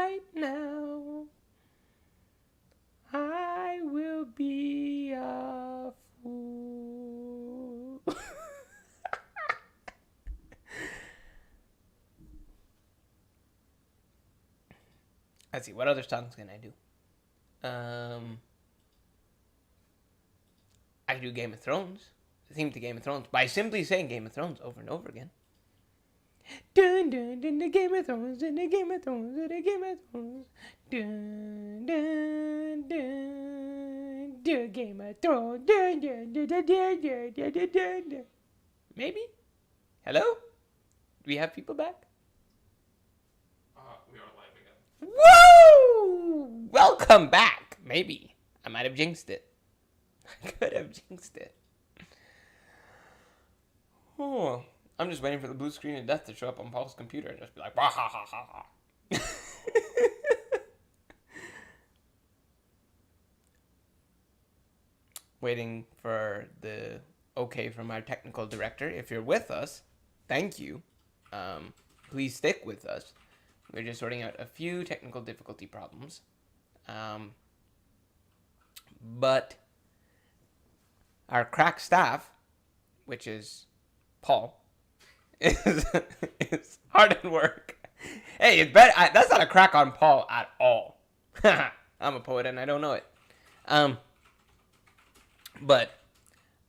right now. I will be a fool. Let's see, what other songs can I do? I can do Game of Thrones. The theme to Game of Thrones by simply saying Game of Thrones over and over again. Dun dun dun, the Game of Thrones, and the Game of Thrones, and the Game of Thrones. Dun dun dun, the Game of Thrones. Dun dun dun dun dun dun dun dun dun. Maybe. Hello? Do we have people back? We are live again. Woo! Welcome back. Maybe. I might have jinxed it. I could have jinxed it. Oh, I'm just waiting for the blue screen of death to show up on Paul's computer and just be like, ha ha ha ha. Waiting for the okay from our technical director. If you're with us, thank you. Please stick with us. We're just sorting out a few technical difficulty problems. But our crack staff, which is Paul, is hard at work. Hey, it's better. That's not a crack on Paul at all. I'm a poet and I don't know it. But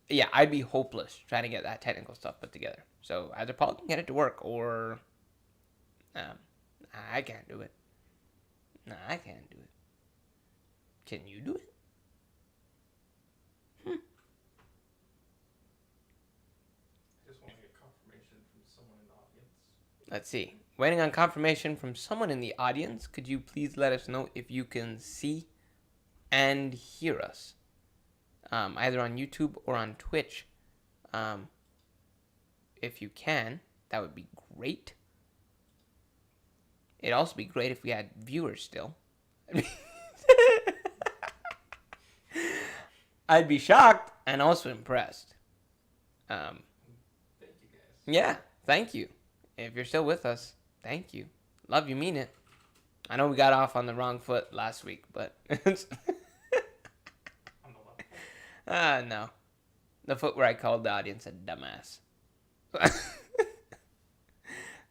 yeah, I'd be hopeless trying to get that technical stuff put together. So either Paul can get it to work, or I can't do it. No, I can't do it. Can you do it? I just want to get confirmation from someone in the audience. Let's see. Waiting on confirmation from someone in the audience. Could you please let us know if you can see and hear us? Either on YouTube or on Twitch. If you can, that would be great. It'd also be great if we had viewers still. I'd be shocked and also impressed. Thank you guys. Yeah, thank you. If you're still with us, thank you. Love you, mean it. I know we got off on the wrong foot last week, but it's On the left. no. The foot where I called the audience a dumbass.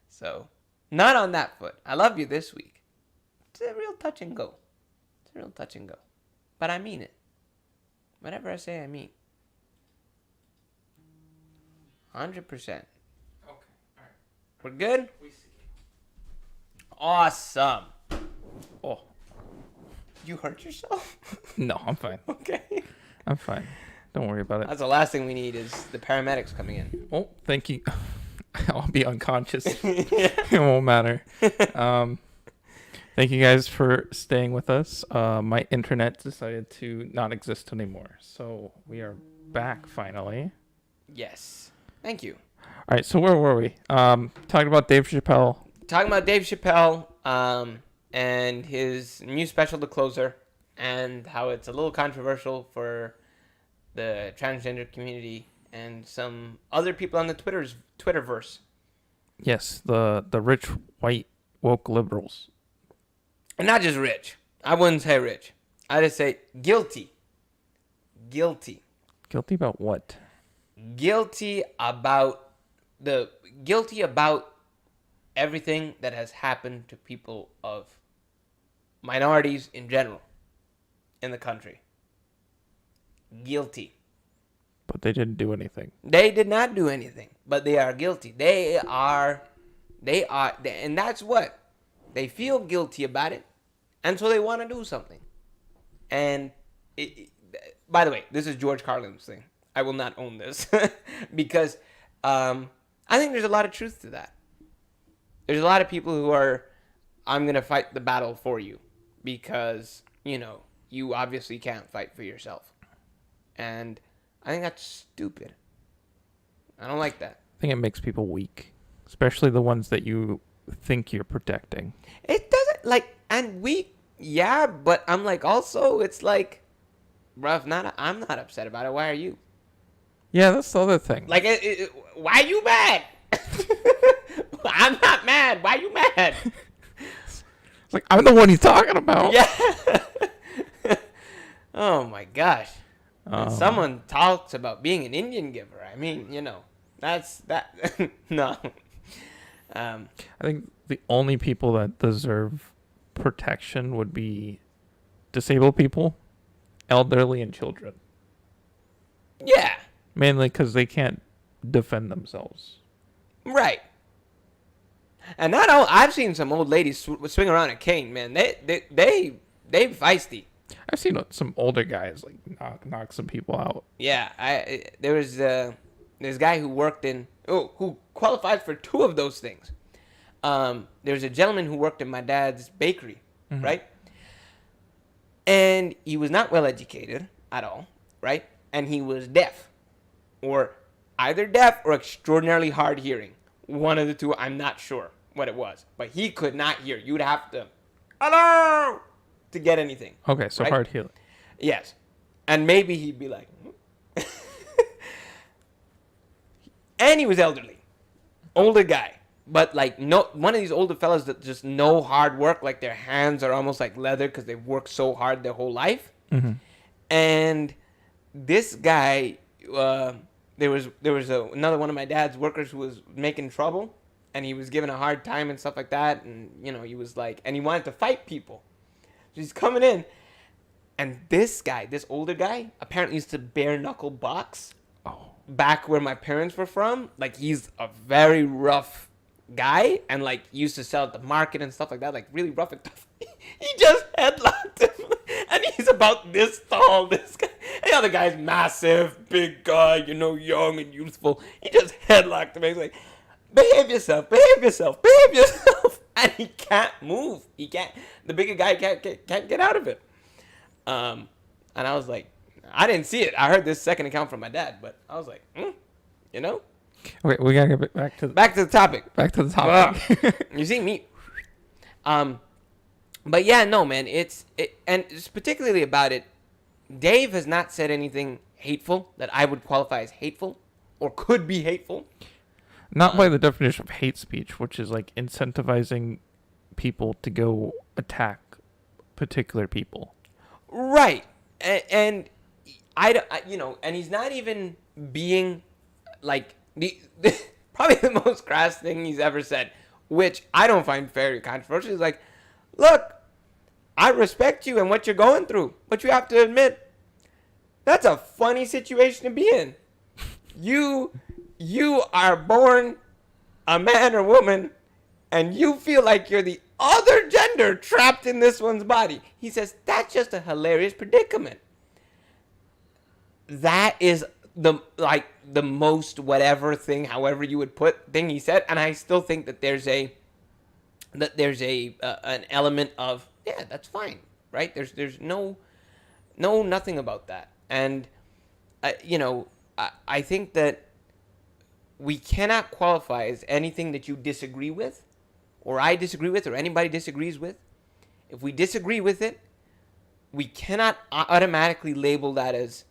So, not on that foot. I love you this week. It's a real touch and go. It's a real touch and go. But I mean it. Whatever I say, I mean. 100%. Okay, alright. We're good? We see. Awesome. Oh. You hurt yourself? No, I'm fine. Okay. I'm fine. Don't worry about it. That's the last thing we need is the paramedics coming in. Oh, thank you. I'll be unconscious. Yeah. It won't matter. Thank you guys for staying with us. My internet decided to not exist anymore, so we are back finally. Yes. Thank you. All right, so where were we? Talking about Dave Chappelle. Talking about Dave Chappelle and his new special, The Closer, and how it's a little controversial for the transgender community and some other people on the Twitterverse. Yes, the rich white woke liberals. And not just rich. I wouldn't say rich. I just say guilty. Guilty. Guilty about what? Guilty about everything that has happened to people of minorities in general in the country. Guilty. But they didn't do anything. They did not do anything, but they are guilty. They are, and that's what. They feel guilty about it, and so they want to do something. And, by the way, this is George Carlin's thing. I will not own this, because I think there's a lot of truth to that. There's a lot of people who are, I'm going to fight the battle for you, because, you obviously can't fight for yourself. And I think that's stupid. I don't like that. I think it makes people weak, especially the ones that you think you're protecting. It doesn't, and yeah, but I'm also, it's bruh, I'm not upset about it. Why are you? Yeah, that's the other thing. Why are you mad? I'm not mad. Why are you mad? It's like, I'm the one he's talking about. Yeah. Oh my gosh. When Um, someone talks about being an Indian giver, I mean, that's that. No. Um, I think the only people that deserve protection would be disabled people, elderly, and children. yeah. Mainly because they can't defend themselves. Right. And not all, I've seen some old ladies swing around a cane, man. They feisty. I've seen some older guys like knock some people out. Yeah, there was this guy who worked who qualified for two of those things. There was a gentleman who worked in my dad's bakery, right? And he was not well educated at all, right? And he was deaf, or either deaf or extraordinarily hard hearing. One of the two, I'm not sure what it was, but he could not hear. You'd have to, hello, to get anything. Okay, so right? hard healing. Yes. And maybe he'd be like, and he was elderly, older guy, but like no one of these older fellas that just no hard work, like their hands are almost like leather because they've worked so hard their whole life. And this guy, there was another one of my dad's workers who was making trouble, and he was given a hard time and stuff like that, and he was like, and he wanted to fight people. So he's coming in, and this guy, this older guy, apparently used to bare knuckle box. Back where my parents were from, like he's a very rough guy, and like used to sell at the market and stuff like that, like really rough and tough. He just headlocked him, and he's about this tall. This guy, and the other guy's massive, big guy, young and youthful. He just headlocked him. He's like, behave yourself, behave yourself, behave yourself, and he can't move. He can't. The bigger guy can't get out of it. And I was like, I didn't see it. I heard this second account from my dad, but I was like, Okay, we gotta get back to back to the topic. Back to the topic. You see me. But yeah, no, man. And it's particularly about it. Dave has not said anything hateful that I would qualify as hateful or could be hateful. Not by the definition of hate speech, which is like incentivizing people to go attack particular people. Right. And and he's not even being like probably the most crass thing he's ever said, which I don't find very controversial. He's like, look, I respect you and what you're going through, but you have to admit, that's a funny situation to be in. You are born a man or woman, and you feel like you're the other gender trapped in this one's body. He says, that's just a hilarious predicament. That is the most whatever thing, however you would put thing he said, and I still think that there's an element of, yeah, that's fine, right? There's nothing about that, and I think that we cannot qualify as anything that you disagree with, or I disagree with, or anybody disagrees with. If we disagree with it, we cannot automatically label that as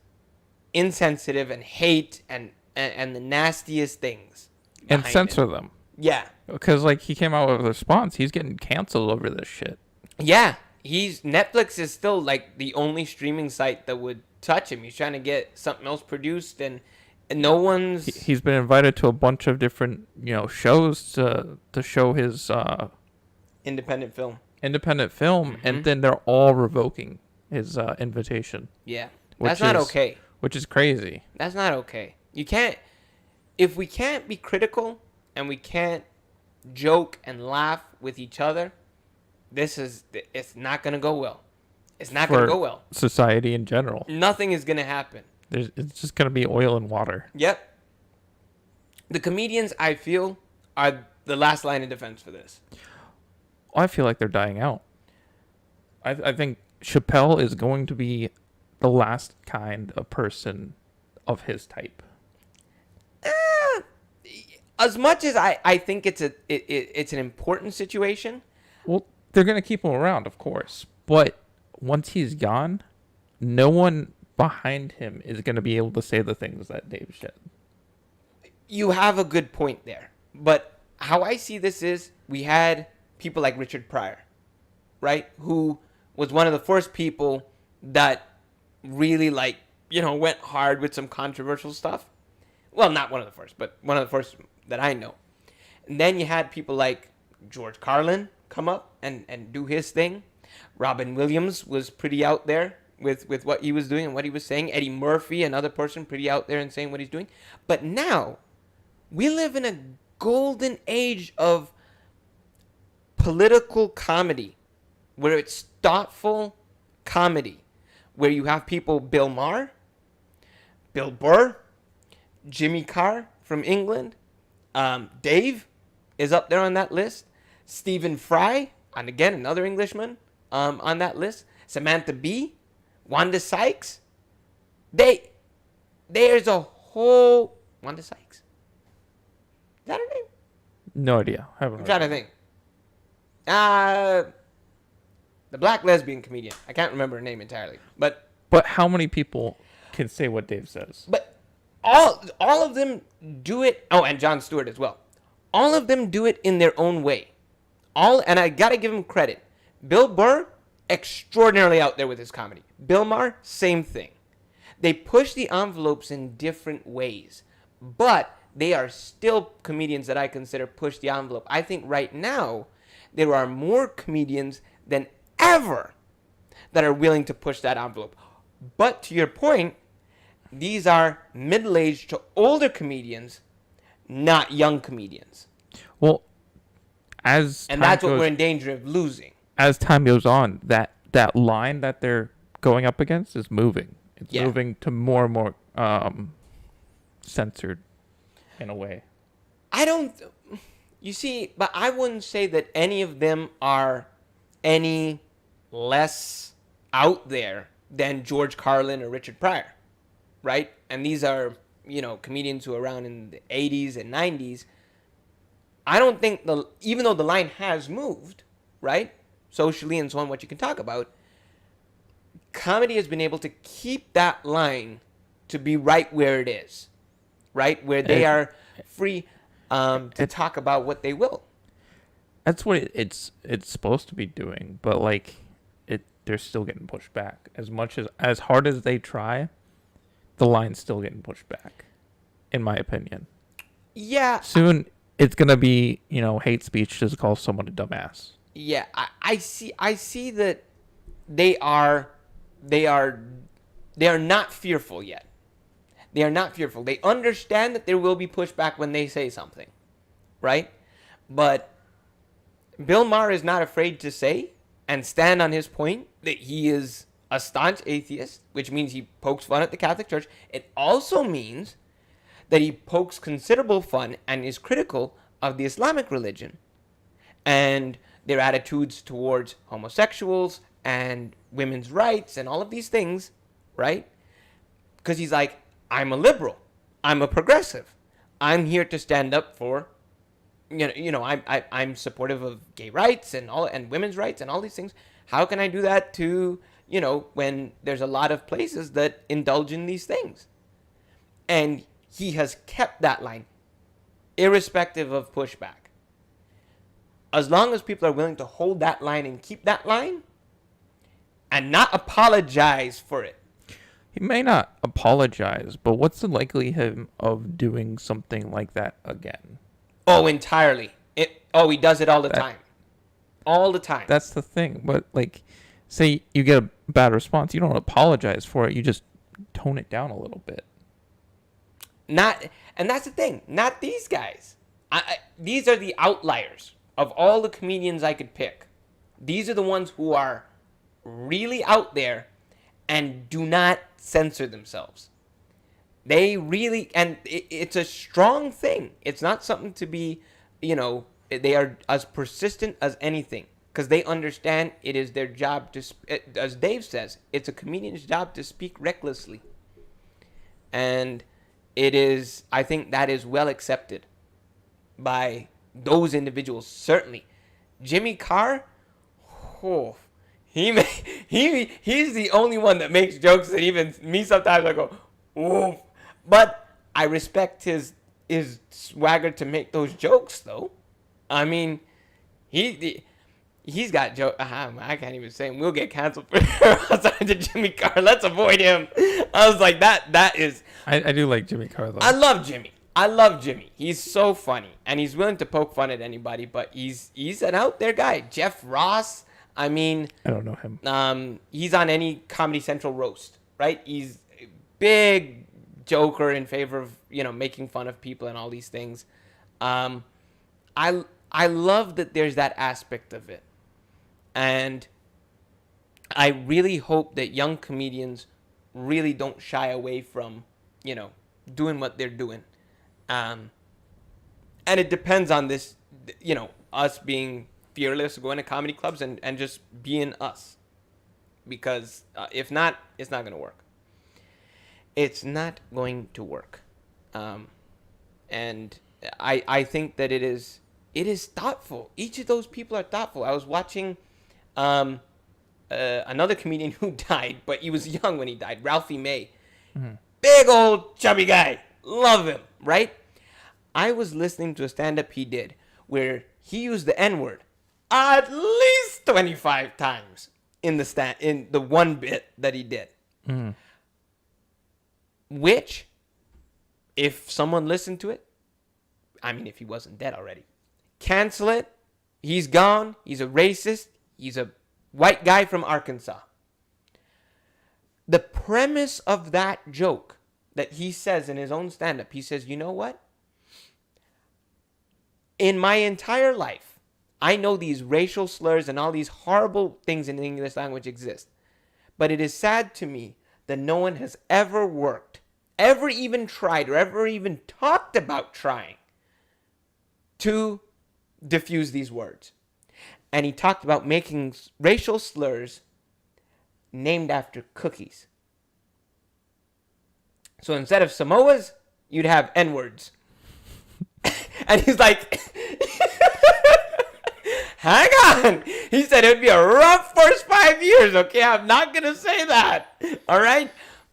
insensitive and hate and the nastiest things. And censor them. Yeah. Because like he came out with a response. He's getting canceled over this shit. Yeah. Netflix is still like the only streaming site that would touch him. He's trying to get something else produced, and no one's... He's been invited to a bunch of different, shows to show his independent film. And then they're all revoking his invitation. Yeah. That's not okay. Which is crazy. That's not okay. You can't... If we can't be critical and we can't joke and laugh with each other, it's not going to go well. It's not going to go well. Society in general. Nothing is going to happen. It's just going to be oil and water. Yep. The comedians, I feel, are the last line of defense for this. I feel like they're dying out. I think Chappelle is going to be the last kind of person of his type. As much as I think it's an important situation. Well, they're going to keep him around, of course. But once he's gone, no one behind him is going to be able to say the things that Dave said. You have a good point there. But how I see this is we had people like Richard Pryor, right? Who was one of the first people that really went hard with some controversial stuff. Well, not one of the first, but one of the first that I know. And then you had people like George Carlin come up and do his thing. Robin Williams was pretty out there with what he was doing and what he was saying. Eddie Murphy, another person pretty out there and saying what he's doing. But now, we live in a golden age of political comedy, where it's thoughtful comedy, where you have people, Bill Maher, Bill Burr, Jimmy Carr from England, Dave is up there on that list, Stephen Fry, and again, another Englishman on that list, Samantha Bee, Wanda Sykes. There's a whole... Wanda Sykes? Is that her name? No idea. I'm trying to think. The black lesbian comedian. I can't remember her name entirely. But how many people can say what Dave says? But all of them do it. Oh, and Jon Stewart as well. All of them do it in their own way. And I gotta give him credit. Bill Burr, extraordinarily out there with his comedy. Bill Maher, same thing. They push the envelopes in different ways, but they are still comedians that I consider push the envelope. I think right now there are more comedians than ever that are willing to push that envelope. But to your point, these are middle-aged to older comedians, not young comedians. Well, that's what we're in danger of losing. As time goes on, that line that they're going up against is moving. It's moving to more and more censored in a way. You see, but I wouldn't say that any of them are any less out there than George Carlin or Richard Pryor, right? And these are, comedians who are around in the 80s and 90s. I don't think even though the line has moved, right, socially and so on, what you can talk about, comedy has been able to keep that line to be right where it is, right, where they are free to talk about what they will. That's what it's supposed to be doing, but they're still getting pushed back. As hard as they try, the line's still getting pushed back, in my opinion. Yeah. Soon it's gonna be hate speech to call someone a dumbass. Yeah, I see that they are not fearful yet. They are not fearful. They understand that there will be pushback when they say something, right? But Bill Maher is not afraid to say and stand on his point that he is a staunch atheist, which means he pokes fun at the Catholic Church. It also means that he pokes considerable fun and is critical of the Islamic religion and their attitudes towards homosexuals and women's rights and all of these things, right? Because he's like, I'm a liberal. I'm a progressive. I'm here to stand up for, I'm supportive of gay rights and women's rights and all these things. How can I do that to, when there's a lot of places that indulge in these things? And he has kept that line, irrespective of pushback. As long as people are willing to hold that line and keep that line and not apologize for it. He may not apologize, but what's the likelihood of doing something like that again? Oh, entirely. He does it all the time. All the time. That's the thing. But, say you get a bad response, you don't apologize for it. You just tone it down a little bit. And that's the thing. Not these guys. These are the outliers of all the comedians I could pick. These are the ones who are really out there and do not censor themselves. They really, and it's a strong thing. It's not something to be, they are as persistent as anything because they understand it is their job to, as Dave says, it's a comedian's job to speak recklessly. And it is, I think that is well accepted by those individuals, certainly. Jimmy Carr, he's the only one that makes jokes that even me sometimes I go, oof. But I respect his swagger to make those jokes, though. I mean, He's got joke. I can't even say him. We'll get canceled for outside to Jimmy Carr. Let's avoid him. I was like, that is. I do like Jimmy Carr though. I love Jimmy. I love Jimmy. He's so funny, and he's willing to poke fun at anybody. But he's an out there guy. Jeff Ross. I mean, I don't know him. He's on any Comedy Central roast, right? He's a big joker in favor of making fun of people and all these things. I love that there's that aspect of it. And I really hope that young comedians really don't shy away from, doing what they're doing. And it depends on this, us being fearless, going to comedy clubs and just being us. Because if not, it's not going to work. It's not going to work. And I think that it is thoughtful. Each of those people are thoughtful. I was watching another comedian who died, but he was young when he died, Ralphie May. Mm-hmm. Big old chubby guy. Love him, right? I was listening to a stand-up he did where he used the N-word at least 25 times in the one bit that he did. Mm-hmm. Which, if someone listened to it, I mean, if he wasn't dead already, cancel it. He's gone. He's a racist. He's a white guy from Arkansas. The premise of that joke that he says in his own stand-up, he says, you know what? In my entire life, I know these racial slurs and all these horrible things in the English language exist. But it is sad to me that no one has ever worked, ever even tried, or ever even talked about trying to diffuse these words. And he talked about making racial slurs named after cookies. So instead of Samoas, you'd have N-words. And he's like, hang on. He said it would be a rough first 5 years, okay? I'm not going to say that, all right?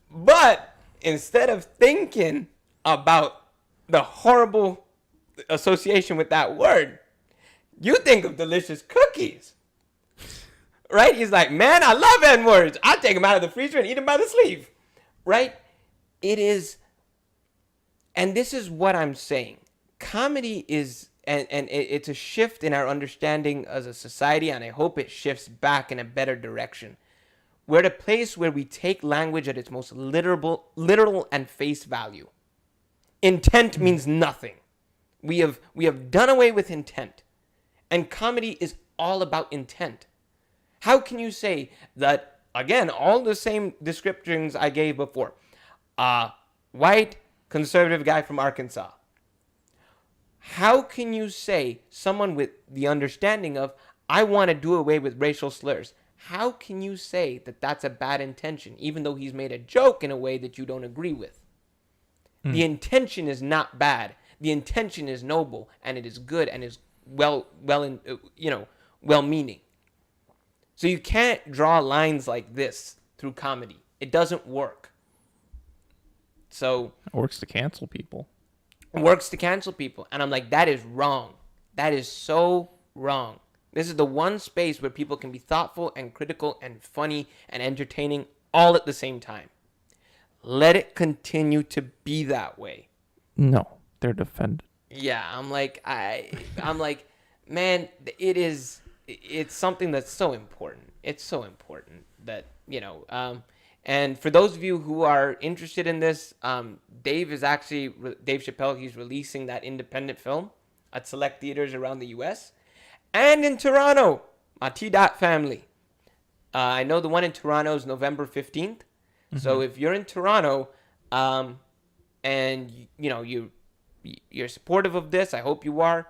But instead of thinking about the horrible association with that word, you think of delicious cookies, right? He's like, man, I love N-words. I'll take them out of the freezer and eat them by the sleeve, right? It is, and this is what I'm saying. Comedy is, and it's a shift in our understanding as a society, and I hope it shifts back in a better direction. We're at a place where we take language at its most literal and face value. Intent means nothing. We have done away with intent. And comedy is all about intent. How can you say that, again, all the same descriptions I gave before? White, conservative guy from Arkansas. How can you say someone with the understanding of, I want to do away with racial slurs? How can you say that that's a bad intention, even though he's made a joke in a way that you don't agree with? The intention is not bad. The intention is noble, and it is good, and is well-meaning. So you can't draw lines like this through comedy. It doesn't work. So it works to cancel people. And I'm like, that is wrong. That is so wrong. This is the one space where people can be thoughtful and critical and funny and entertaining all at the same time. Let it continue to be that way. No, they're defended. Yeah, I'm like, man, it's something that's so important. It's so important that, and for those of you who are interested in this, Dave Chappelle, he's releasing that independent film at select theaters around the U.S. and in Toronto, my T-Dot family. I know the one in Toronto is November 15th. Mm-hmm. So if you're in Toronto, and you're supportive of this, I hope you are.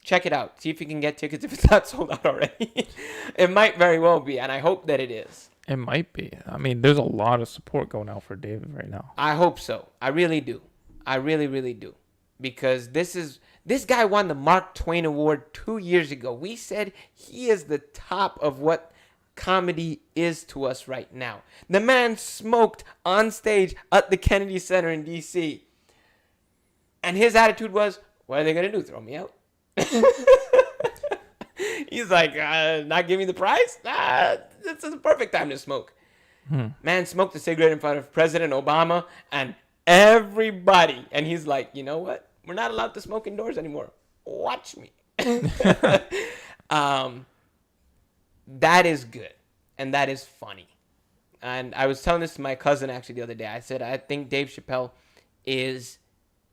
Check it out. See if you can get tickets if it's not sold out already. It might very well be, and I hope that it is. It might be. I mean, there's a lot of support going out for David right now. I hope so. I really do. I really, really do. Because this guy won the Mark Twain Award 2 years ago. We said he is the top of what comedy is to us right now. The man smoked on stage at the Kennedy Center in D.C. And his attitude was, what are they going to do? Throw me out? He's like, not give me the prize? This is the perfect time to smoke. Man smoked a cigarette in front of President Obama and everybody. And he's like, you know what? We're not allowed to smoke indoors anymore. Watch me. That is good. And that is funny. And I was telling this to my cousin actually the other day. I said, I think Dave Chappelle is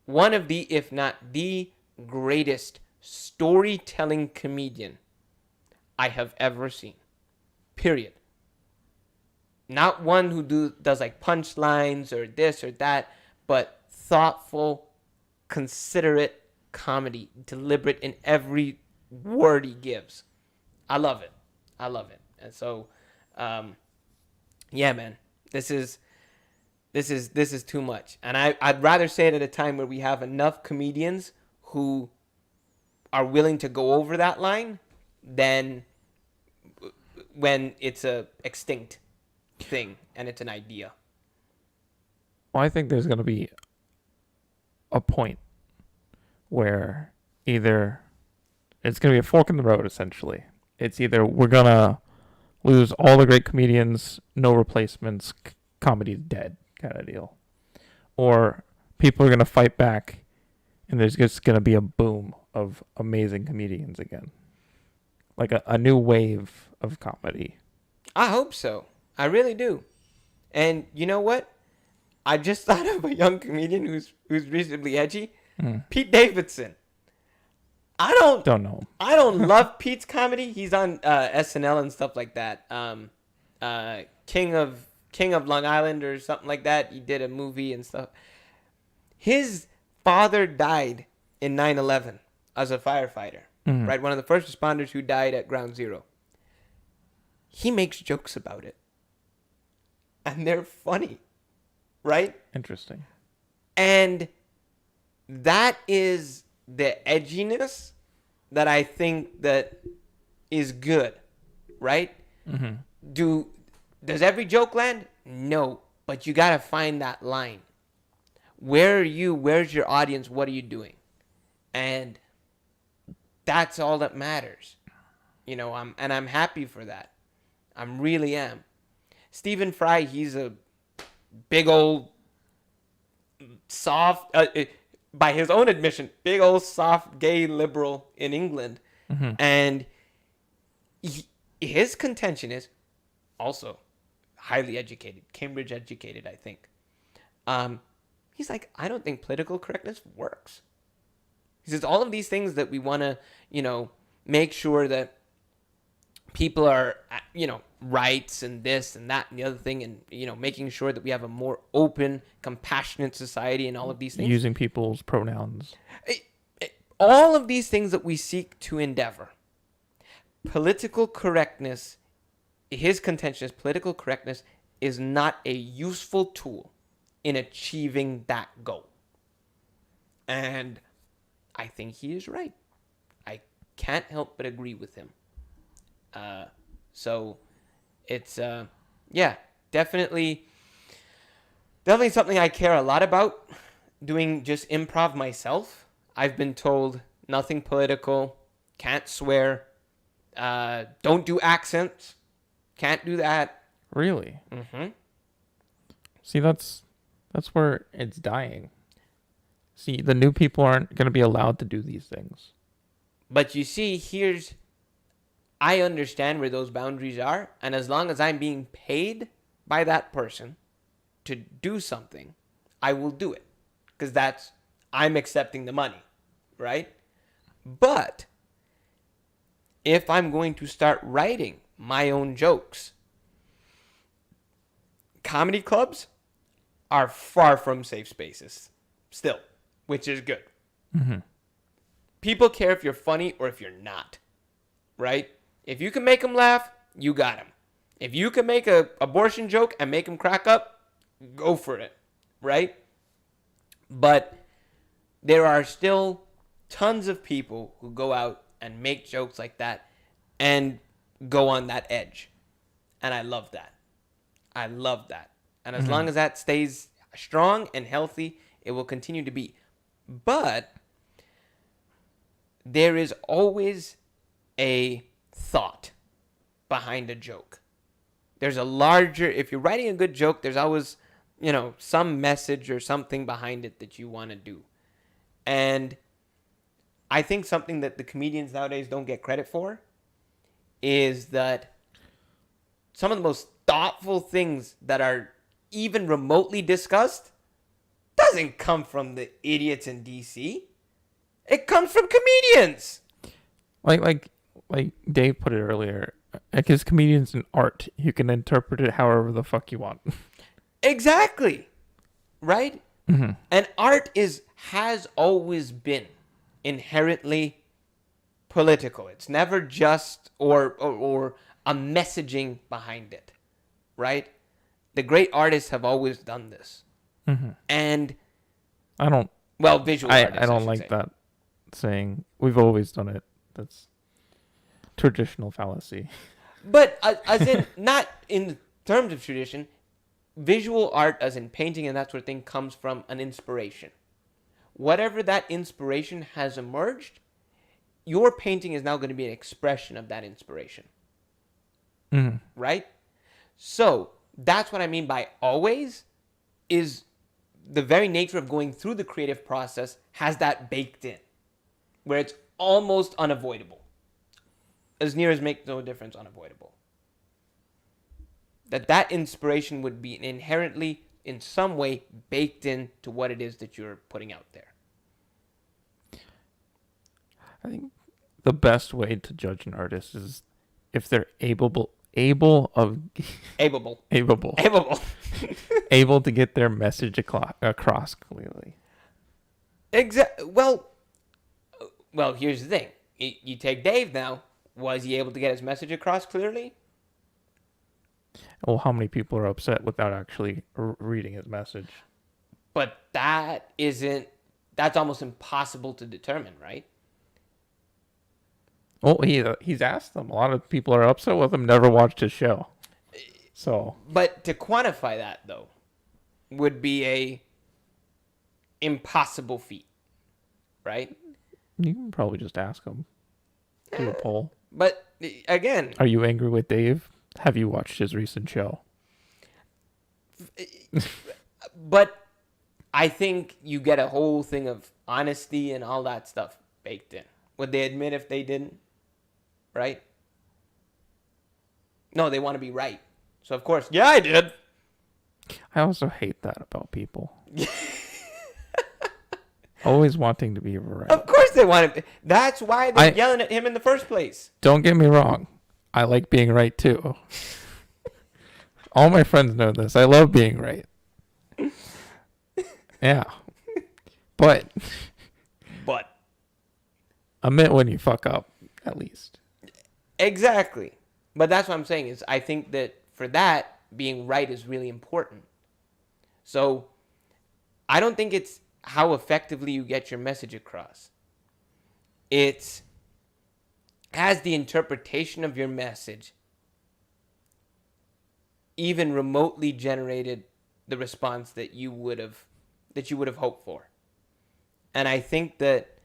one of the, if not the greatest storytelling comedian I have ever seen. Period. Not one who does like punchlines or this or that, but thoughtful, considerate comedy, deliberate in every word he gives. I love it. I love it. And so, yeah, man, this is too much. And I'd rather say it at a time where we have enough comedians who are willing to go over that line than when it's a extinct thing and it's an idea. Well, I think there's going to be a point where either it's going to be a fork in the road, essentially. It's either we're going to lose all the great comedians, no replacements, comedy's dead kind of deal. Or people are going to fight back and there's just going to be a boom of amazing comedians again. Like a new wave of comedy. I hope so. I really do. And you know what? I just thought of a young comedian who's reasonably edgy. Pete Davidson. I don't know him. I don't love Pete's comedy. He's on SNL and stuff like that. King of Long Island or something like that. He did a movie and stuff. His father died in 9/11 as a firefighter. Right, one of the first responders who died at Ground Zero. He makes jokes about it. And they're funny. Right? Interesting. And that is the edginess that I think that is good. Right? Does every joke land? No. But you got to find that line. Where are you? Where's your audience? What are you doing? And that's all that matters. You know, I'm happy for that. I really am. Stephen Fry, he's a big old soft, by his own admission, big old soft gay liberal in England. And his contention is also highly educated, Cambridge educated, I think. He's like, I don't think political correctness works. He says all of these things that we want to, make sure that people are, rights and this and that and the other thing, and, making sure that we have a more open, compassionate society and all of these things. Using people's pronouns. All of these things that we seek to endeavor. Political correctness, his contention is political correctness is not a useful tool in achieving that goal. And I think he is right. I can't help but agree with him. So it's, definitely something I care a lot about. Doing just improv myself. I've been told nothing political, can't swear, don't do accents, can't do that. Really? See, that's where it's dying. See, the new people aren't going to be allowed to do these things. But you see, I understand where those boundaries are. And as long as I'm being paid by that person to do something, I will do it. Because I'm accepting the money, right? But if I'm going to start writing my own jokes, comedy clubs are far from safe spaces still, which is good. People care if you're funny or if you're not, right? If you can make them laugh, you got them. If you can make a abortion joke and make them crack up, go for it, right? But there are still tons of people who go out and make jokes like that and go on that edge. And I love that. And as long as that stays strong and healthy, it will continue to be. But there is always a thought behind a joke. There's a larger, if you're writing a good joke, there's always, some message or something behind it that you want to do. And I think something that the comedians nowadays don't get credit for is that some of the most thoughtful things that are even remotely discussed doesn't come from the idiots in DC. It comes from comedians. Like Dave put it earlier. Like, as comedians in art, you can interpret it however the fuck you want. Exactly. Right? Mm-hmm. And art has always been inherently political. It's never just or a messaging behind it. Right? The great artists have always done this. Mm-hmm. And visual artists. I don't like say. that saying we've always done it. That's traditional fallacy. But as in, not in terms of tradition, visual art, as in painting and that sort of thing, comes from an inspiration. Whatever that inspiration has emerged, your painting is now going to be an expression of that inspiration. Mm-hmm. Right? So, that's what I mean by always, is the very nature of going through the creative process has that baked in, where it's almost unavoidable. As near as make no difference, unavoidable. That inspiration would be inherently, in some way, baked into what it is that you're putting out there. I think the best way to judge an artist is if they're able to get their message across clearly. Well, here's the thing. You take Dave now. Was he able to get his message across clearly? Well, how many people are upset without actually reading his message? But that's almost impossible to determine, right? Well, he's asked them. A lot of people are upset with him, never watched his show. So, but to quantify that, though, would be a impossible feat, right? You can probably just ask him. Do a poll. But again, are you angry with Dave? Have you watched his recent show? But I think you get a whole thing of honesty and all that stuff baked in. Would they admit if they didn't? Right? No, they want to be right. So, of course, yeah, I did. I also hate that about people. Always wanting to be right. Of course they want it. That's why they're yelling at him in the first place. Don't get me wrong. I like being right, too. All my friends know this. I love being right. Yeah. But admit when you fuck up, at least. Exactly. But that's what I'm saying is I think that for that, being right is really important. So I don't think it's how effectively you get your message across. It's has the interpretation of your message even remotely generated the response that you would have hoped for. And I think that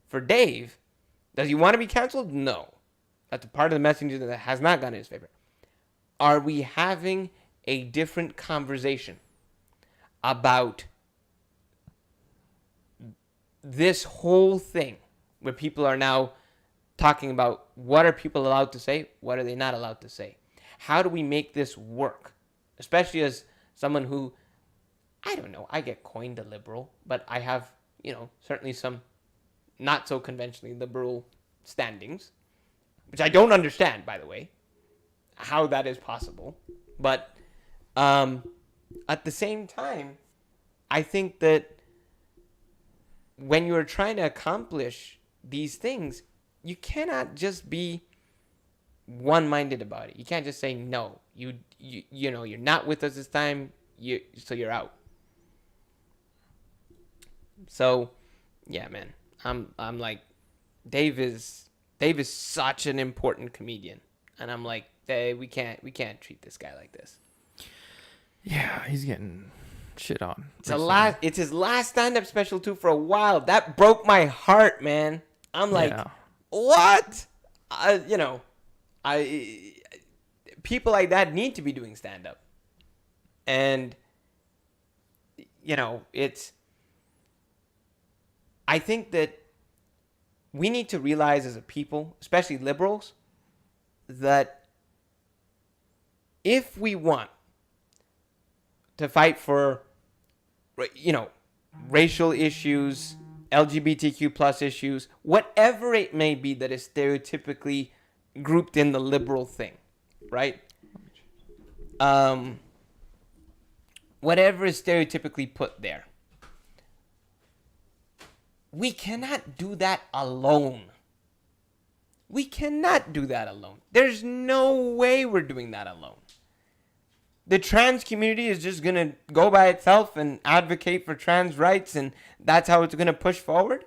for Dave, does he want to be canceled? No. That's a part of the message that has not gone in his favor. Are we having a different conversation about this whole thing where people are now talking about what are people allowed to say, what are they not allowed to say? How do we make this work? Especially as someone who, I don't know, I get coined a liberal, but I have, certainly some not so conventionally liberal standings, which I don't understand, by the way, how that is possible. But at the same time, I think that when you're trying to accomplish these things, you cannot just be one-minded about it. You can't just say no. You're not with us this time. So you're out. So, yeah, man. I'm like, Dave is such an important comedian, and I'm like, hey, we can't treat this guy like this. Yeah, he's getting shit on. It's his last stand-up special too for a while. That broke my heart, man. I'm like, what? People like that need to be doing stand up. And I think that we need to realize as a people, especially liberals, that if we want to fight for, racial issues, LGBTQ plus issues, whatever it may be that is stereotypically grouped in the liberal thing, right? Whatever is stereotypically put there. We cannot do that alone. We cannot do that alone. There's no way we're doing that alone. The trans community is just going to go by itself and advocate for trans rights, and that's how it's going to push forward?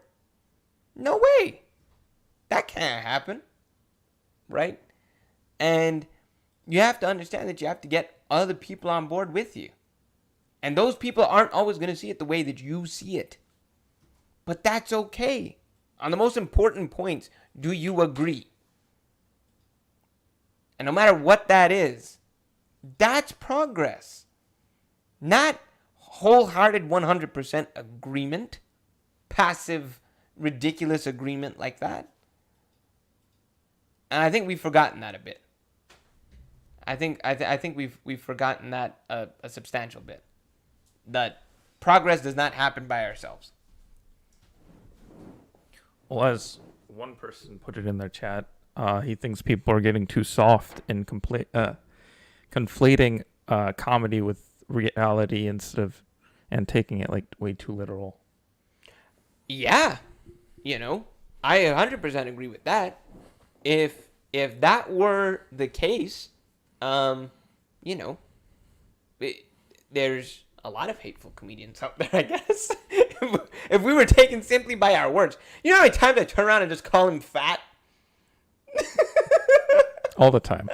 No way. That can't happen. Right? And you have to understand that you have to get other people on board with you. And those people aren't always going to see it the way that you see it. But that's okay. On the most important points, do you agree? And no matter what that is, that's progress. Not wholehearted 100% agreement, passive, ridiculous agreement like that. And I think we've forgotten that a bit. I think we've forgotten that a substantial bit. That progress does not happen by ourselves. Well, as one person put it in their chat, he thinks people are getting too soft and conflating comedy with reality and taking it like way too literal. Yeah, I 100% agree with that. If that were the case, there's a lot of hateful comedians out there, I guess. If we were taken simply by our words. You know how many times I turn around and just call him fat? All the time.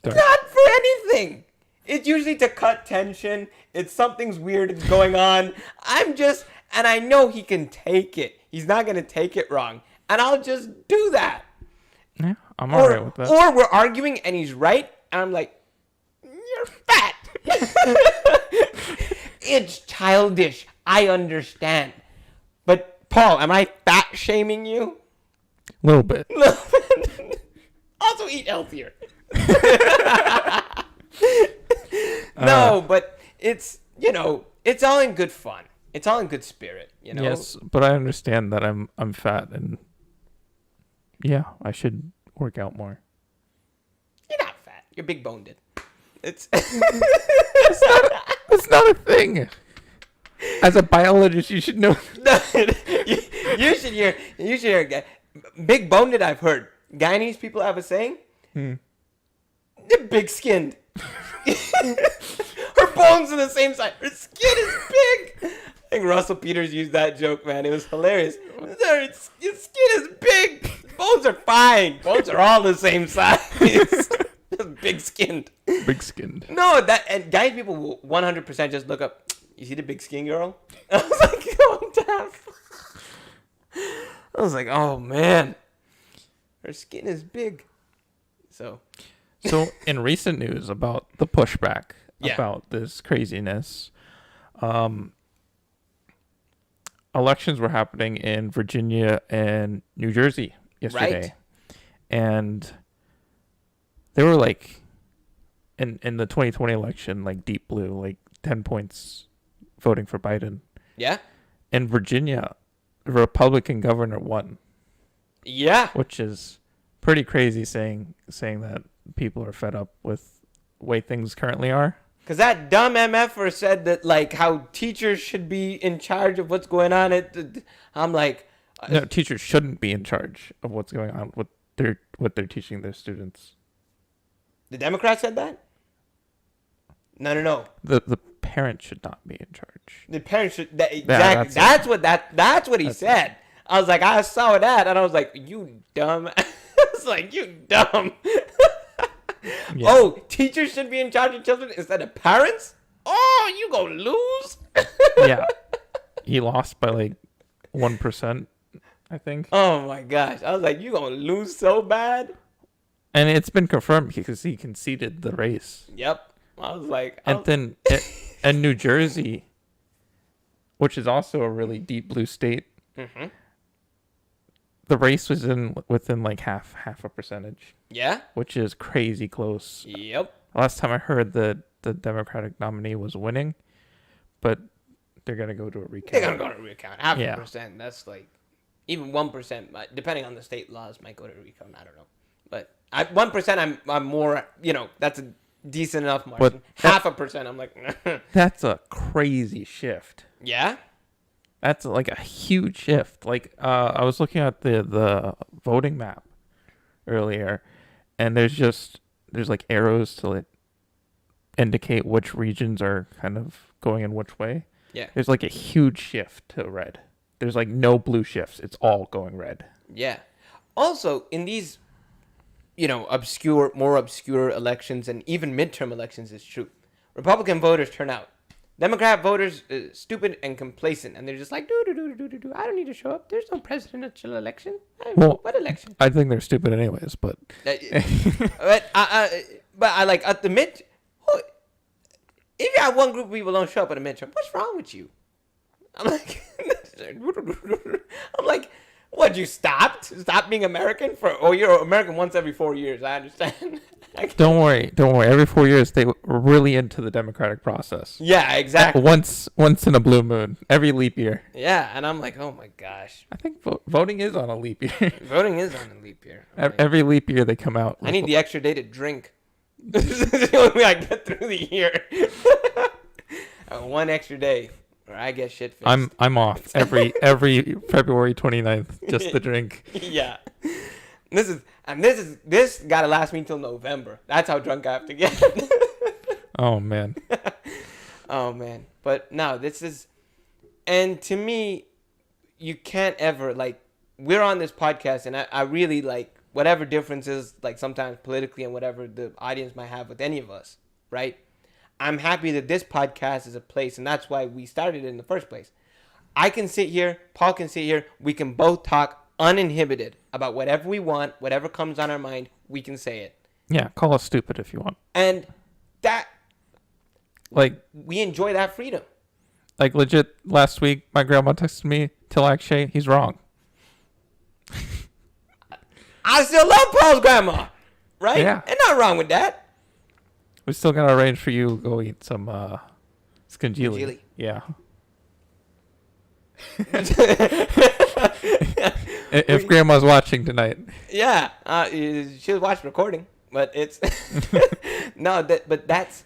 Not for anything. It's usually to cut tension. It's something's weird is going on. And I know he can take it. He's not going to take it wrong. And I'll just do that. Yeah, I'm all right with that. Or we're arguing and he's right. And I'm like, you're fat. It's childish. I understand. But, Paul, am I fat shaming you? A little bit. Also eat healthier. No, but it's all in good fun. It's all in good spirit, Yes, but I understand that I'm fat and yeah, I should work out more. You're not fat. You're big boned. It's It's not a thing. As a biologist, you should know. you should hear. Big boned, I've heard. Guyanese people have a saying. They're big skinned. Her bones are the same size. Her skin is big. I think Russell Peters used that joke, man. It was hilarious. Your skin is big. Bones are fine. Bones are all the same size. Just big skinned. Big skinned. No, and Guyanese people will 100% just look up. You see the big skin girl? I was like, oh, damn. I was like, oh man, her skin is big. So in recent news about the pushback about this craziness, elections were happening in Virginia and New Jersey yesterday. Right. And they were like, in the 2020 election, like deep blue, like 10 points voting for Biden. Yeah. In Virginia, the Republican governor won. Yeah. Which is pretty crazy saying that people are fed up with the way things currently are. Because that dumb MFer said that, like, how teachers should be in charge of what's going on. I'm like... No, teachers shouldn't be in charge of what's going on, what they're teaching their students. The Democrat said that? No. The parents should not be in charge. The parents should... Exactly. That's what he said. I was like, I saw that, and I was like, you dumb. I was like, you dumb. Yeah. Oh, teachers should be in charge of children instead of parents? Oh, you gonna lose? Yeah. He lost by like 1%, I think. Oh my gosh. I was like, you gonna lose so bad? And it's been confirmed because he conceded the race. Yep. I was like, And then in New Jersey, which is also a really deep blue state, mm-hmm. the race was within like half a percentage, Yeah. which is crazy close. Yep. Last time I heard the Democratic nominee was winning, but they're gonna go to a recount. They're gonna go to recount. Half Yeah. a percent. That's like even 1%, depending on the state laws, might go to recount. I don't know, but 1%, I'm more. That's a decent enough margin. Half a percent, I'm like, That's a crazy shift. yeah. That's like a huge shift. Like I was looking at the voting map earlier, and there's like arrows to like indicate which regions are kind of going in which way. Yeah. There's like a huge shift to red. There's like no blue shifts. It's all going red. Yeah. Also, in these, more obscure elections and even midterm elections, it's true. Republican voters turn out. Democrat voters, stupid and complacent, and they're just like, do. I don't need to show up. There's no presidential election. What election? I think they're stupid anyways, but but I like at the mid. If you have one group of people don't show up at a midterm, what's wrong with you? I'm like, what? You stopped? Stop being American you're American once every 4 years. I understand. don't worry. Every 4 years they were really into the democratic process. Yeah, exactly. Once in a blue moon, every leap year. Yeah, and I'm like, oh my gosh. I think voting is on a leap year. Voting is on a leap year. Every leap year they come out. I need the extra day to drink. This is the only way I get through the year. One extra day, or I get shit faced. I'm off every February 29th just to drink. Yeah. This gotta last me till November. That's how drunk I have to get. Oh man. Oh man. But no, and to me, you can't ever we're on this podcast, and I really whatever differences sometimes politically and whatever the audience might have with any of us, right? I'm happy that this podcast is a place, and that's why we started it in the first place. I can sit here, Paul can sit here, we can both talk uninhibited about whatever we want, whatever comes on our mind, we can say it. Yeah, call us stupid if you want. And that, we enjoy that freedom. Legit, last week, my grandma texted me, tell Akshay he's wrong. I still love Paul's grandma, right? Yeah. Ain't nothing wrong with that. We're still gonna arrange for you to go eat some scungili. Scungili. Yeah. if grandma's watching tonight. Yeah, she'll watch recording, but it's but that's,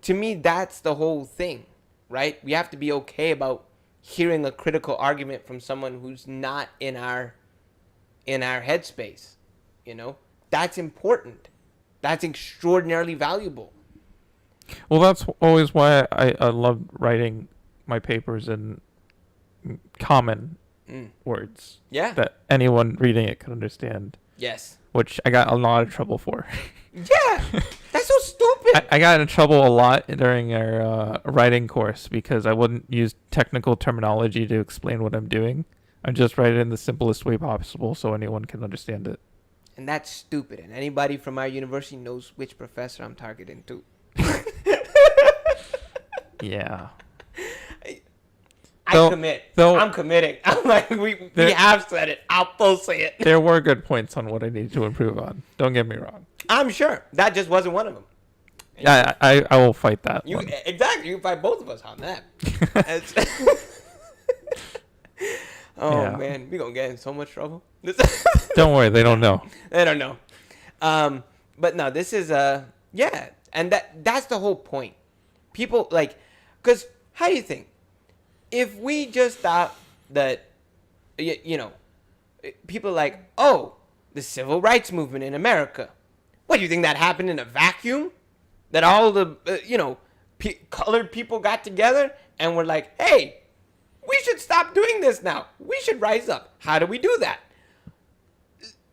to me, that's the whole thing, right? We have to be okay about hearing a critical argument from someone who's not in our headspace. That's important. That's extraordinarily valuable. Well, that's always why I love writing my papers in common words. Yeah. That anyone reading it can understand. Yes. Which I got a lot of trouble for. Yeah. That's so stupid. I got in trouble a lot during our writing course because I wouldn't use technical terminology to explain what I'm doing. I just write it in the simplest way possible so anyone can understand it. And that's stupid. And anybody from our university knows which professor I'm targeting to. Yeah. I commit. I'm committing. I'm like, we have said it. I'll full say it. There were good points on what I need to improve on. Don't get me wrong. I'm sure. That just wasn't one of them. Yeah, I will fight that one. Exactly. You can fight both of us on that. Man. We're going to get in so mumuch trouble. Don't worry. They don't know. They don't know. But no, this is, yeah. And that's the whole point. People, because how do you think? If we just thought that, people are like, oh, the civil rights movement in America. What, do you think that happened in a vacuum? That all the, colored people got together and were like, hey, we should stop doing this now. We should rise up. How do we do that?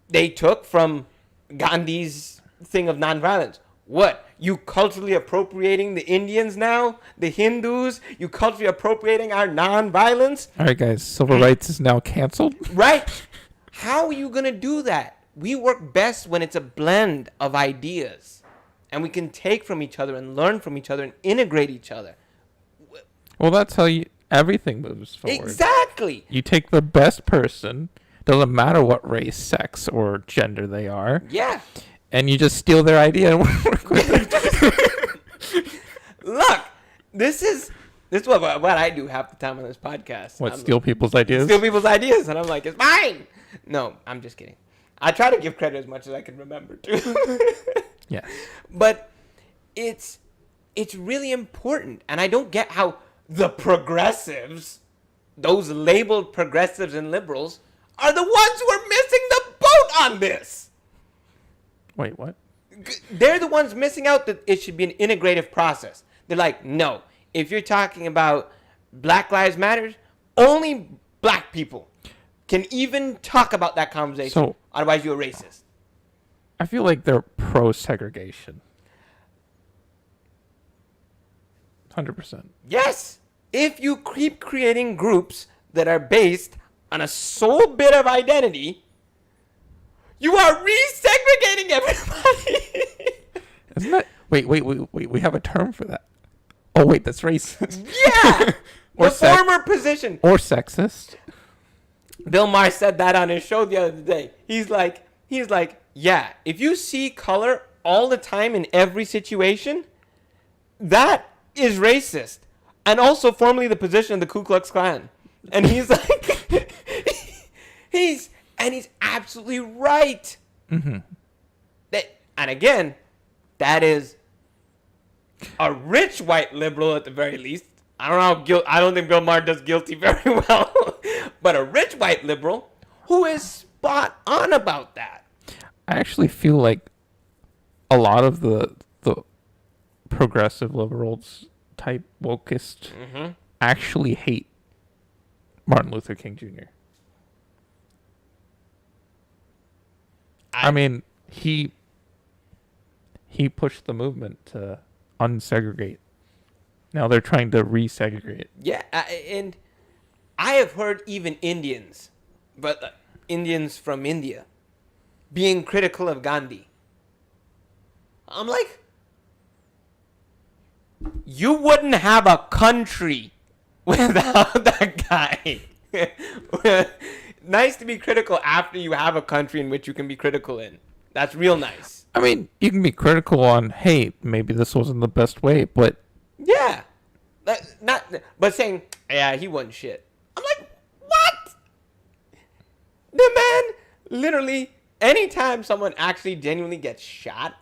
They took from Gandhi's thing of nonviolence. What? You culturally appropriating the Indians now? The Hindus? You culturally appropriating our nonviolence? All right, guys. Civil rights is now canceled. Right? How are you going to do that we work best when it's a blend of ideas, and we can take from each other and learn from each other and integrate each other. Well, that's how everything moves forward. Exactly. You take the best person, doesn't matter what race, sex, or gender they are. Yeah. And you just steal their idea and work with it. Look, this is what I do half the time on this podcast. What, steal people's ideas? Steal people's ideas, and I'm like, it's mine. No, I'm just kidding. I try to give credit as much as I can remember too. Yeah. But it's really important, and I don't get how the progressives, those labeled progressives and liberals, are the ones who are missing the boat on this. Wait, what? They're the ones missing out that it should be an integrative process. They're like, no, if you're talking about Black Lives Matter, only black people can even talk about that conversation. So, otherwise, you're a racist. I feel like they're pro-segregation. 100%. Yes. If you keep creating groups that are based on a sole bit of identity, you are resegregating everybody. Isn't that... Wait. We have a term for that. Oh, wait, that's racist. Yeah. Or the former position. Or sexist. Bill Maher said that on his show the other day. He's like, yeah, if you see color all the time in every situation, that is racist. And also formerly the position of the Ku Klux Klan. And he's like, he's absolutely right. Mm-hmm. And again, that is a rich white liberal at the very least. I don't think Bill Maher does guilty very well. But a rich white liberal who is spot on about that. I actually feel like a lot of the progressive liberals type wokist actually hate Martin Luther King Jr. I mean, he pushed the movement to unsegregate. Now they're trying to resegregate. Yeah, and I have heard even Indians, but Indians from India, being critical of Gandhi. I'm like, you wouldn't have a country without that guy. Nice to be critical after you have a country in which you can be critical in. That's real nice. I mean, you can be critical on, hey, maybe this wasn't the best way, but yeah, but saying, yeah, he wasn't shit. I'm like, what? The man, literally, anytime someone actually genuinely gets shot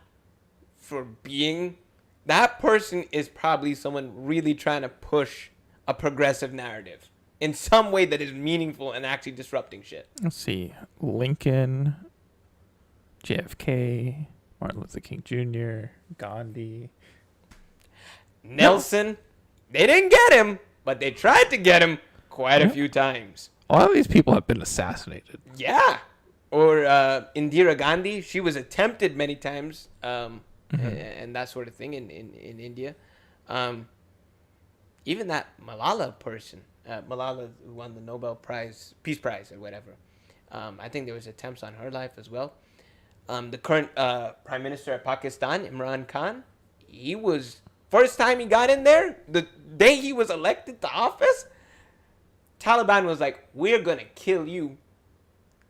for being, that person is probably someone really trying to push a progressive narrative in some way that is meaningful and actually disrupting shit. Let's see. Lincoln, JFK, Martin Luther King Jr., Gandhi. Nelson, they didn't get him, but they tried to get him quite a few times. A lot of these people have been assassinated. Yeah. Or Indira Gandhi, she was attempted many times, and that sort of thing in India. Even that Malala person, Malala who won the Nobel Prize, Peace Prize or whatever. I think there was attempts on her life as well. The current Prime Minister of Pakistan, Imran Khan, he was, first time he got in there, the day he was elected to office, Taliban was like, we're going to kill you.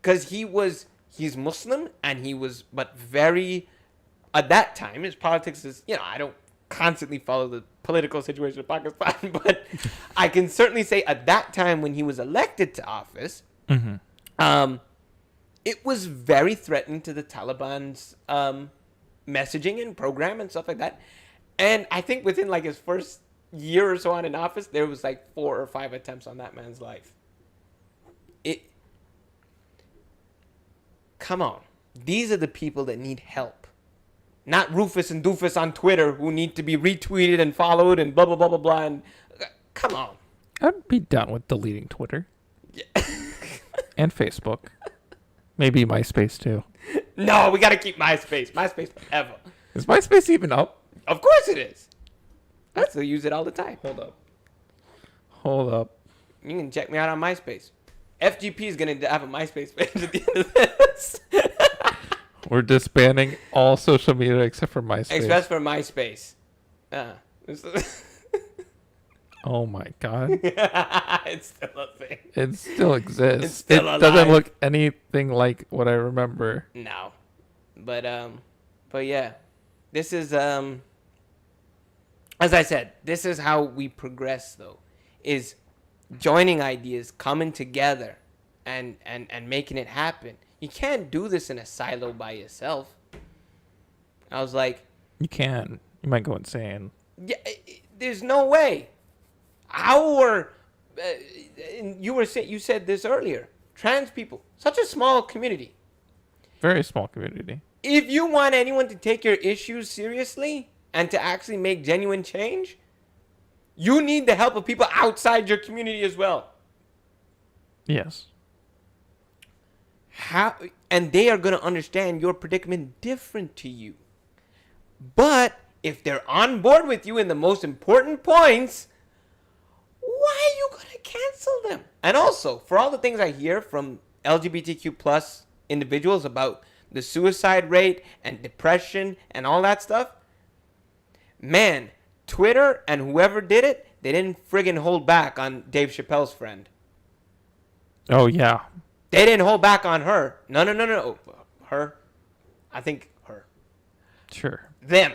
Because he's Muslim, and he was, but very, at that time, his politics is, I don't constantly follow the political situation of Pakistan, but I can certainly say at that time when he was elected to office, it was very threatening to the Taliban's messaging and program and stuff like that. And I think within like his first year or so on in office, there was like 4 or 5 attempts on that man's life. Come on. These are the people that need help. Not Rufus and Doofus on Twitter who need to be retweeted and followed and blah, blah, blah, blah, blah. And, come on. I'd be done with deleting Twitter. Yeah. And Facebook. Maybe MySpace, too. No, we got to keep MySpace. MySpace forever. Is MySpace even up? Of course it is. I still use it all the time. Hold up. You can check me out on MySpace. FGP is going to have a MySpace page at the end of this. We're disbanding all social media except for MySpace. Except for MySpace. Oh my god. It's still a thing. It still exists. It's still it doesn't alive. look anything like what I remember. No. But yeah. This is as I said, this is how we progress though. Is joining ideas, coming together and making it happen. You can't do this in a silo by yourself. I was like, You can. You might go insane. yeah, there's no way. Our you said this earlier. Trans people, such a small community. Very small community. If you want anyone to take your issues seriously and to actually make genuine change, you need the help of people outside your community as well. Yes. And they are going to understand your predicament different to you. But if they're on board with you in the most important points, why are you going to cancel them? And also, for all the things I hear from LGBTQ plus individuals about the suicide rate and depression and all that stuff, man, Twitter and whoever did it, they didn't friggin' hold back on Dave Chappelle's friend. Oh yeah. They didn't hold back on her. No. Her. I think her. Sure. Them.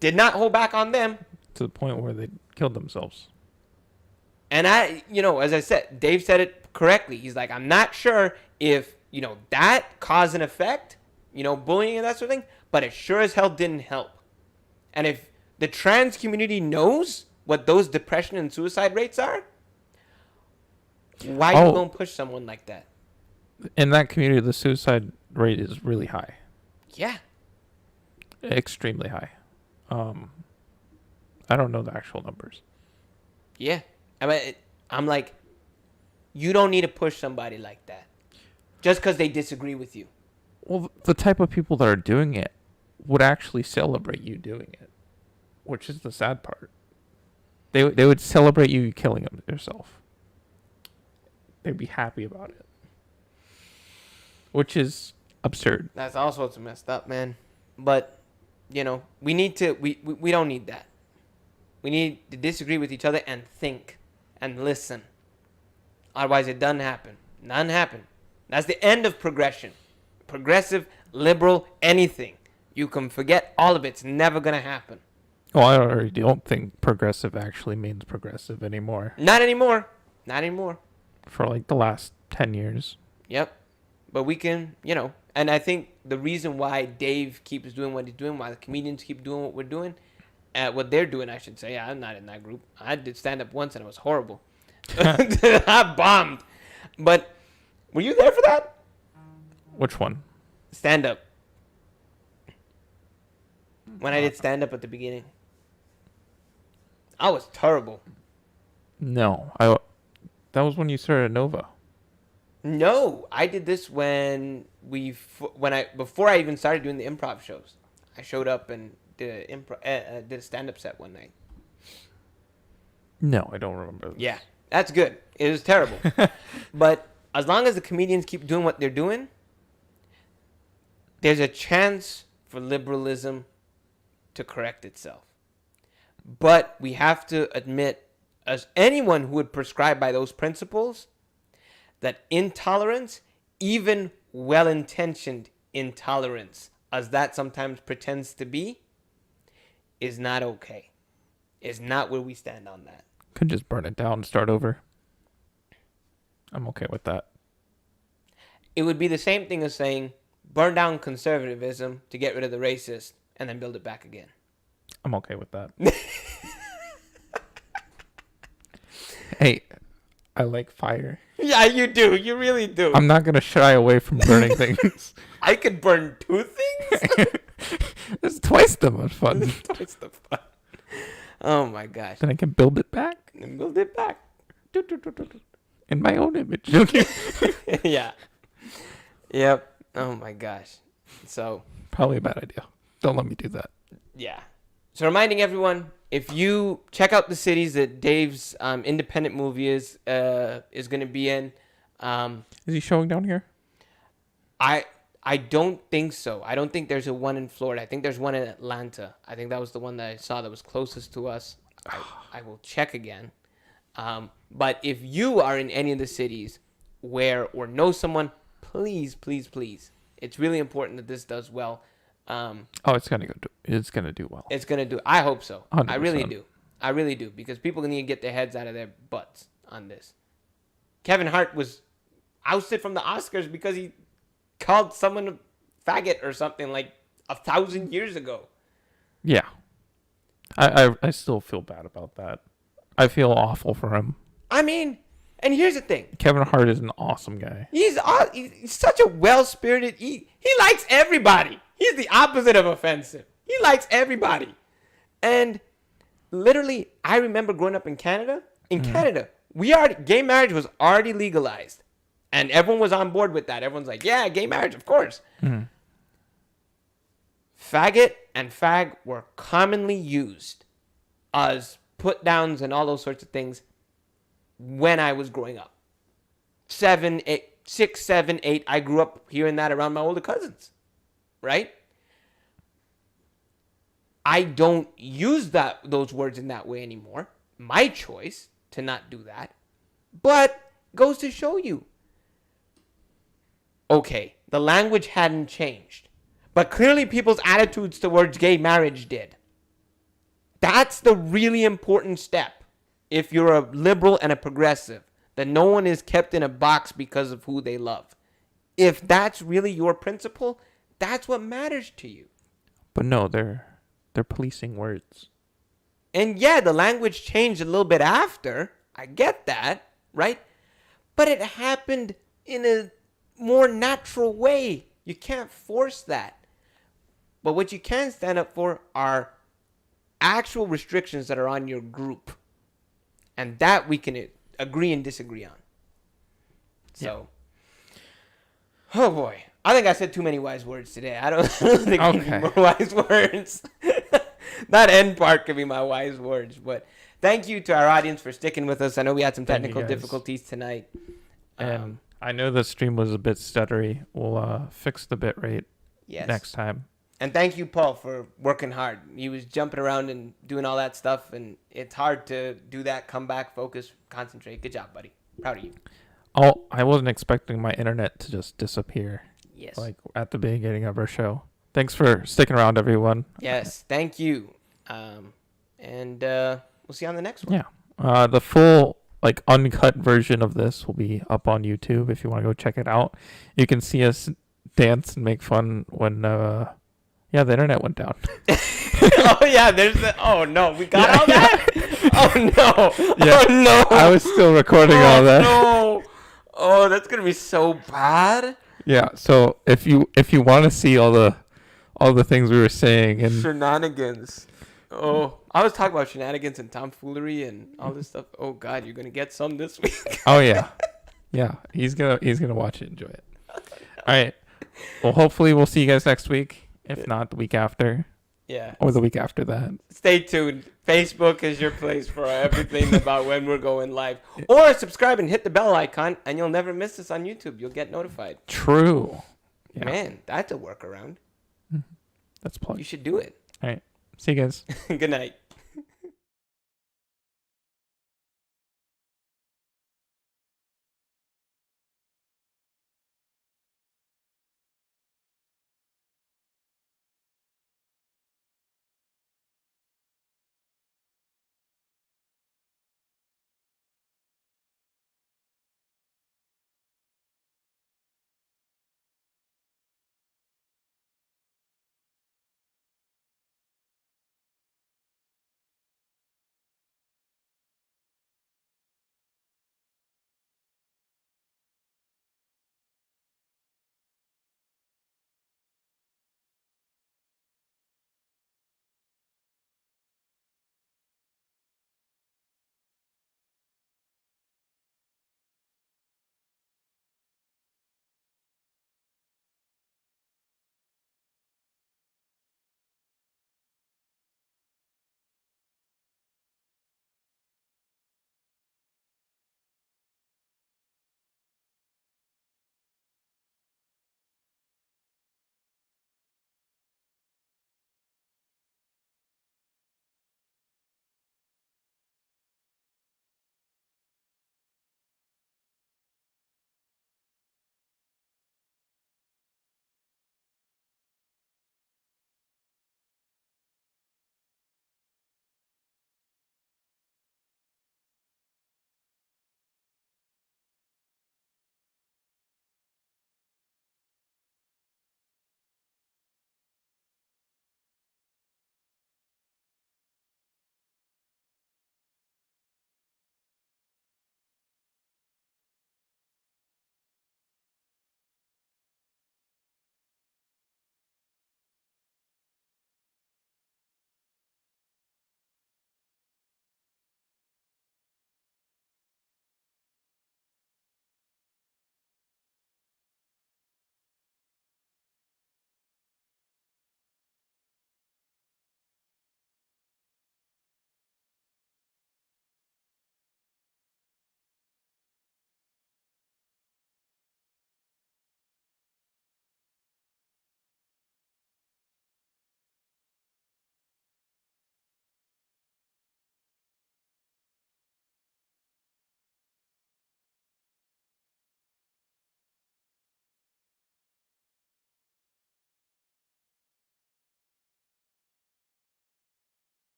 Did not hold back on them. To the point where they killed themselves. And as I said, Dave said it correctly. He's like, I'm not sure if, that caused an effect, bullying and that sort of thing, but it sure as hell didn't help. And if the trans community knows what those depression and suicide rates are, why you going to push someone like that? In that community, the suicide rate is really high. Yeah. Extremely high. I don't know the actual numbers. Yeah. I'm like, you don't need to push somebody like that just because they disagree with you. Well, the type of people that are doing it would actually celebrate you doing it, which is the sad part. They would celebrate you killing yourself. They'd be happy about it, which is absurd. That's all sorts of messed up, man. But, we need to, we don't need that. We need to disagree with each other and think and listen. Otherwise, it doesn't happen. None happen. That's the end of progression. Progressive, liberal, anything. You can forget all of it. It's never going to happen. Well, I already don't think progressive actually means progressive anymore. Not anymore. Not anymore. For like the last 10 years. Yep. But we can, and I think the reason why Dave keeps doing what he's doing, why the comedians keep doing what we're doing, what they're doing, I should say. Yeah, I'm not in that group. I did stand up once and it was horrible. I bombed. But were you there for that? Which one? Stand up. When I did stand up at the beginning. I was terrible. No. That was when you started Nova. No, I did this before I even started doing the improv shows. I showed up and did a stand-up set one night. No, I don't remember this. Yeah, that's good. It was terrible. But as long as the comedians keep doing what they're doing, there's a chance for liberalism to correct itself. But we have to admit, as anyone who would prescribe by those principles, that intolerance, even well-intentioned intolerance, as that sometimes pretends to be, is not okay. Is not where we stand on that. Could just burn it down and start over. I'm okay with that. It would be the same thing as saying, burn down conservatism to get rid of the racist and then build it back again. I'm okay with that. Hey, I like fire. Yeah, you do. You really do. I'm not going to shy away from burning things. I could burn 2 things? It's twice the much fun. Twice the fun. Oh my gosh. Then I can build it back. And build it back. In my own image. Yeah. Yep. Oh my gosh. So. Probably a bad idea. Don't let me do that. Yeah. So reminding everyone, if you check out the cities that Dave's independent movie is going to be in. Is he showing down here? I I don't think so. I don't think there's a one in Florida. I think there's one in Atlanta. I think that was the one that I saw that was closest to us. I will check again. But if you are in any of the cities where or know someone, please, please, please. It's really important that this does well. It's gonna do well. It's gonna do. I hope so. 100%. I really do. I really do, because people need to get their heads out of their butts on this. Kevin Hart was ousted from the Oscars because he called someone a faggot or something like 1,000 years ago. Yeah. I still feel bad about that. I feel awful for him. I mean, and here's the thing. Kevin Hart is an awesome guy. He's such a well-spirited. He likes everybody. He's the opposite of offensive. He likes everybody. And literally, I remember growing up in Canada. In Canada, gay marriage was already legalized. And everyone was on board with that. Everyone's like, yeah, gay marriage, of course. Faggot and fag were commonly used as put-downs and all those sorts of things when I was growing up. 6, 7, 8. I grew up hearing that around my older cousins. Right? I don't use those words in that way anymore. My choice to not do that. But goes to show you. Okay, the language hadn't changed. But clearly people's attitudes towards gay marriage did. That's the really important step. If you're a liberal and a progressive, that no one is kept in a box because of who they love. If that's really your principle, that's what matters to you. But no, they're policing words. And yeah, the language changed a little bit after. I get that, right? But it happened in a more natural way. You can't force that. But what you can stand up for are actual restrictions that are on your group. And that we can agree and disagree on. So, oh boy. I think I said too many wise words today. I don't think I need more wise words. That end part could be my wise words. But thank you to our audience for sticking with us. I know we had some technical difficulties tonight. And I know the stream was a bit stuttery. We'll fix the bit rate next time. And thank you, Paul, for working hard. He was jumping around and doing all that stuff, and it's hard to do that, come back, focus, concentrate. Good job, buddy. Proud of you. Oh, I wasn't expecting my internet to just disappear. Yes. Like at the beginning of our show. Thanks for sticking around, everyone. Yes, thank you. And we'll see you on the next one. Yeah. The full, uncut version of this will be up on YouTube if you want to go check it out. You can see us dance and make fun when, the internet went down. Oh, yeah, oh, no, we got all that? Oh, no. Yeah. Oh, no. I was still recording all that. No. Oh, that's going to be so bad. Yeah, so if you want to see all the things we were saying and shenanigans. Oh, I was talking about shenanigans and tomfoolery and all this stuff. Oh God, you're gonna get some this week. Oh yeah, yeah. He's gonna watch it, enjoy it. All right. Well, hopefully we'll see you guys next week. If not, the week after. Yeah. Or the week after that. Stay tuned. Facebook is your place for everything about when we're going live. Or subscribe and hit the bell icon, and you'll never miss us on YouTube. You'll get notified. True. Yeah. Man, that's a workaround. That's plug. You should do it. All right. See you guys. Good night.